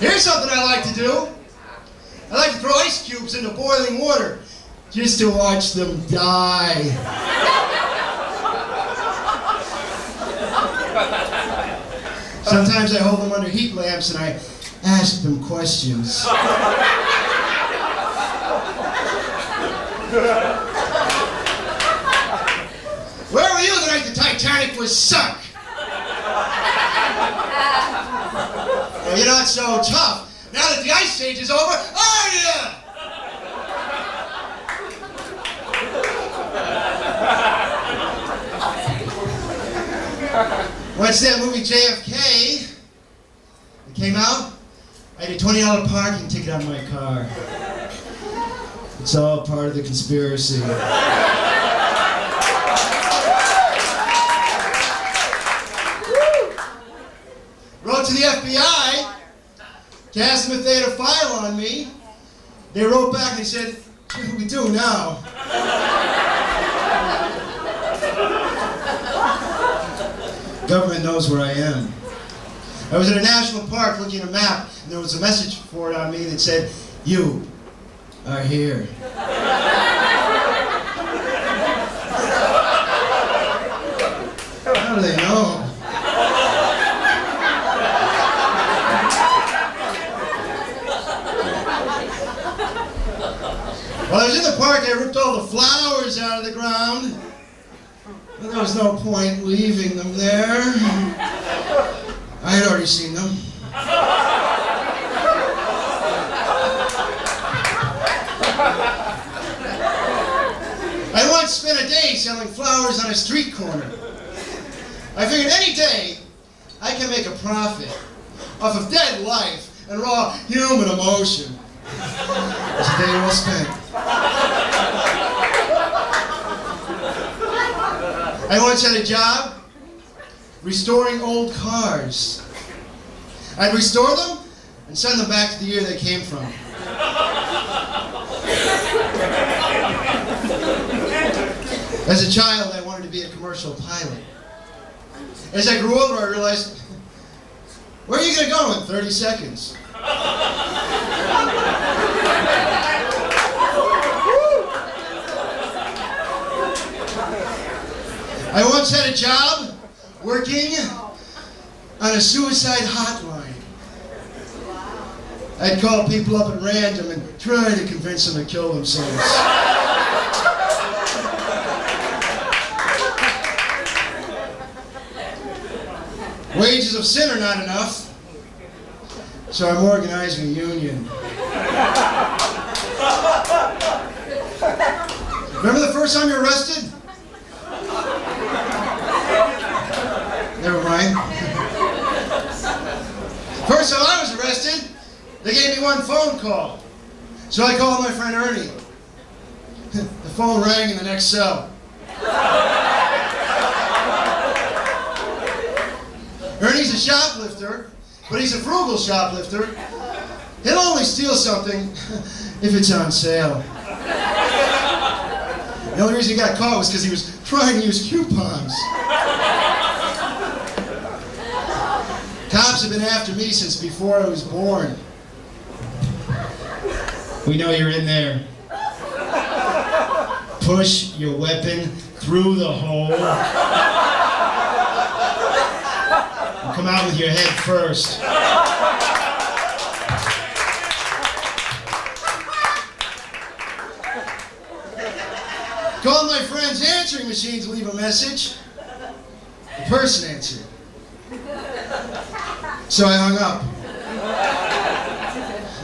Here's something I like to do. I like to throw ice cubes into boiling water just to watch them die. Sometimes I hold them under heat lamps and I ask them questions. Where were you the night the Titanic was sunk? Well, you're not so tough. Now that the ice age is over, are you? Watch that movie JFK. It came out. I had a $20 parking ticket on my car. It's all part of the conspiracy. Wrote to the FBI to ask them if they had a file on me. They wrote back and they said, "What do we do now?" Government knows where I am. I was at a national park looking at a map, and there was a message for it on me that said, "You are here." How do they know? While I was in the park, I ripped all the flowers out of the ground. Well, there was no point leaving them there. I had already seen them. I once spent a day selling flowers on a street corner. I figured any day I can make a profit off of dead life and raw human emotion. It was a day well spent. I once had a job restoring old cars. I'd restore them and send them back to the year they came from. As a child, I wanted to be a commercial pilot. As I grew older, I realized, where are you going to go in 30 seconds? I once had a job working on a suicide hotline. I'd call people up at random and try to convince them to kill themselves. Wages of sin are not enough, so I'm organizing a union. Remember the first time you were arrested? Never mind. First time I was arrested, they gave me one phone call. So I called my friend Ernie. The phone rang in the next cell. Ernie's a shoplifter, but he's a frugal shoplifter. He'll only steal something if it's on sale. The only reason he got caught was because he was trying to use coupons. Cops have been after me since before I was born. We know you're in there. Push your weapon through the hole. And come out with your head first. Called my friend's answering machine to leave a message. The person answered. So I hung up.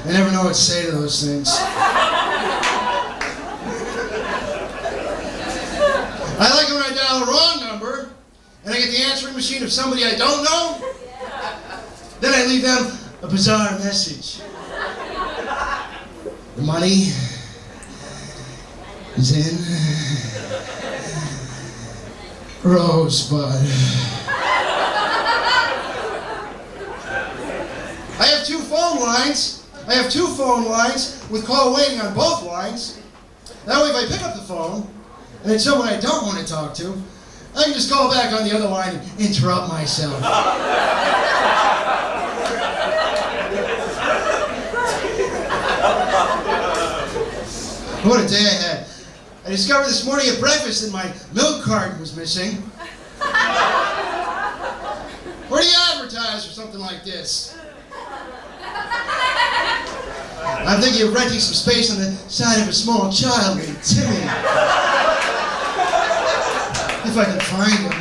I never know what to say to those things. I like it when I dial the wrong number and I get the answering machine of somebody I don't know. Then I leave them a bizarre message. The money is in Rosebud. I have two phone lines. I have two phone lines with call waiting on both lines. That way if I pick up the phone and it's someone I don't want to talk to, I can just call back on the other line and interrupt myself. What a day I had. I discovered this morning at breakfast that my milk carton was missing. Where do you advertise for something like this? I'm thinking of renting some space on the side of a small child named Timmy. If I can find him.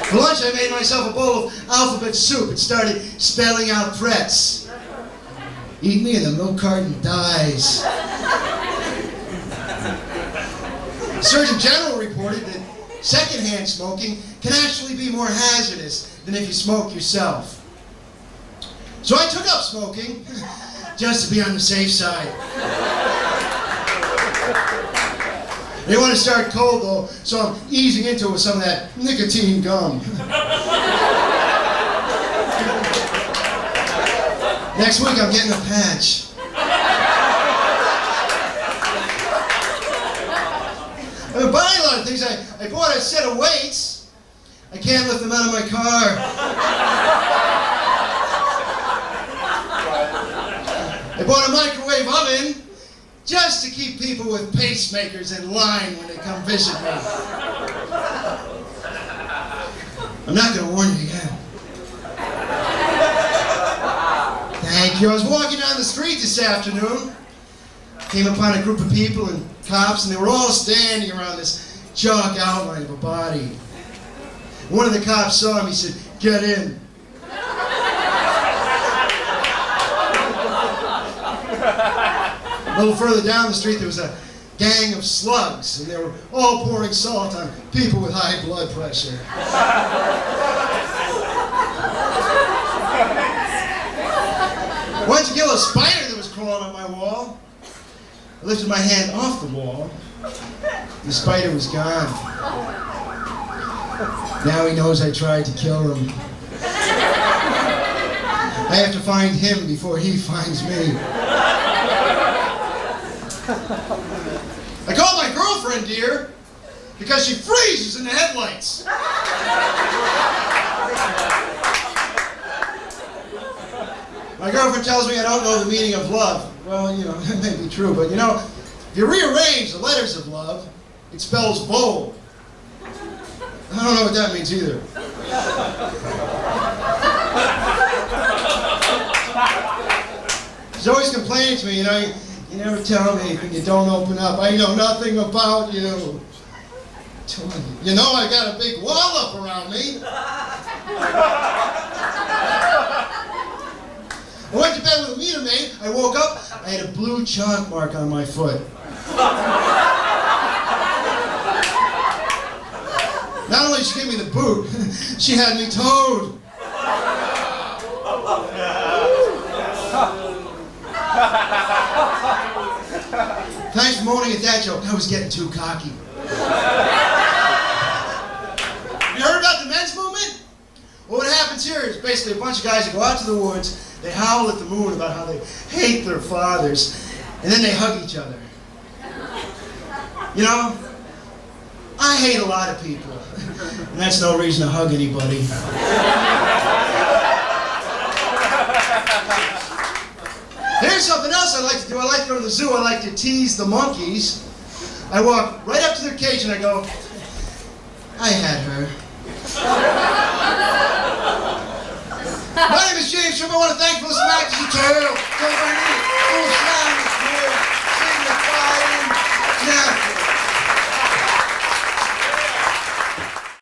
For lunch, I made myself a bowl of alphabet soup and started spelling out threats. Eat me and the milk carton dies. The Surgeon General reported that secondhand smoking can actually be more hazardous than if you smoke yourself. So I took up smoking, just to be on the safe side. I didn't want to start cold though, so I'm easing into it with some of that nicotine gum. Next week I'm getting a patch. I've been buying a lot of things. I bought a set of weights. I can't lift them out of my car. I bought a microwave oven just to keep people with pacemakers in line when they come visit me. I'm not going to warn you again. Thank you. I was walking down the street this afternoon. Came upon a group of people and cops, and they were all standing around this chalk outline of a body. One of the cops saw him. He said, "Get in." A little further down the street, there was a gang of slugs, and they were all pouring salt on people with high blood pressure. Once I killed a spider that was crawling on my wall. I lifted my hand off the wall. The spider was gone. Now he knows I tried to kill him. I have to find him before he finds me. I called my girlfriend dear because she freezes in the headlights. My girlfriend tells me I don't know the meaning of love. Well, you know, that may be true, but you know, if you rearrange the letters of love, it spells bold. I don't know what that means either. She's always complaining to me, you know, you never tell me anything, you don't open up. I know nothing about you. You know I got a big wall up around me. I went to bed with a meter maid. I woke up, I had a blue chalk mark on my foot. Not only did she give me the boot, she had me towed. Thanks for moaning at that joke. I was getting too cocky. You heard about the men's movement? Well, what happens here is basically a bunch of guys that go out to the woods, they howl at the moon about how they hate their fathers, and then they hug each other. You know, I hate a lot of people, and that's no reason to hug anybody. Here's something else I like to do. I like to go to the zoo. I like to tease the monkeys. I walk right up to their cage and I go, "I had her."